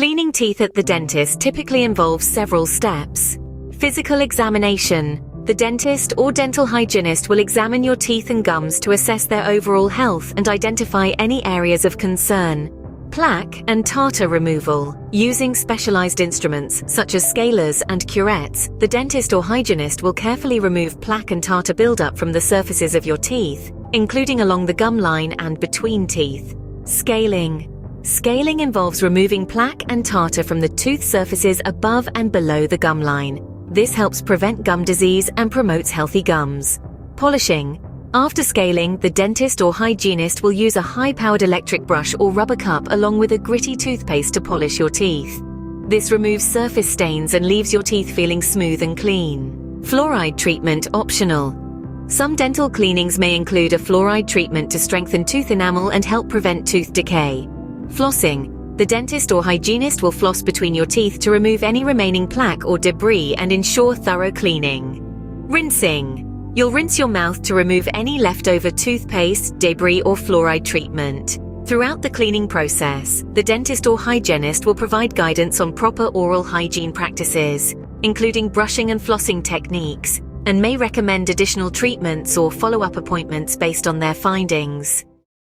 Cleaning teeth at the dentist typically involves several steps. Physical examination. The dentist or dental hygienist will examine your teeth and gums to assess their overall health and identify any areas of concern. Plaque and tartar removal. Using specialized instruments such as scalers and curettes, the dentist or hygienist will carefully remove plaque and tartar buildup from the surfaces of your teeth, including along the gum line and between teeth. Scaling. Scaling involves removing plaque and tartar from the tooth surfaces above and below the gum line. This helps prevent gum disease and promotes healthy gums. Polishing. After scaling, the dentist or hygienist will use a high-powered electric brush or rubber cup along with a gritty toothpaste to polish your teeth. This removes surface stains and leaves your teeth feeling smooth and clean. Fluoride treatment optional. Some dental cleanings may include a fluoride treatment to strengthen tooth enamel and help prevent tooth decay. Flossing. The dentist or hygienist will floss between your teeth to remove any remaining plaque or debris and ensure thorough cleaning. Rinsing. You'll rinse your mouth to remove any leftover toothpaste, debris, or fluoride treatment. Throughout the cleaning process, the dentist or hygienist will provide guidance on proper oral hygiene practices, including brushing and flossing techniques, and may recommend additional treatments or follow-up appointments based on their findings.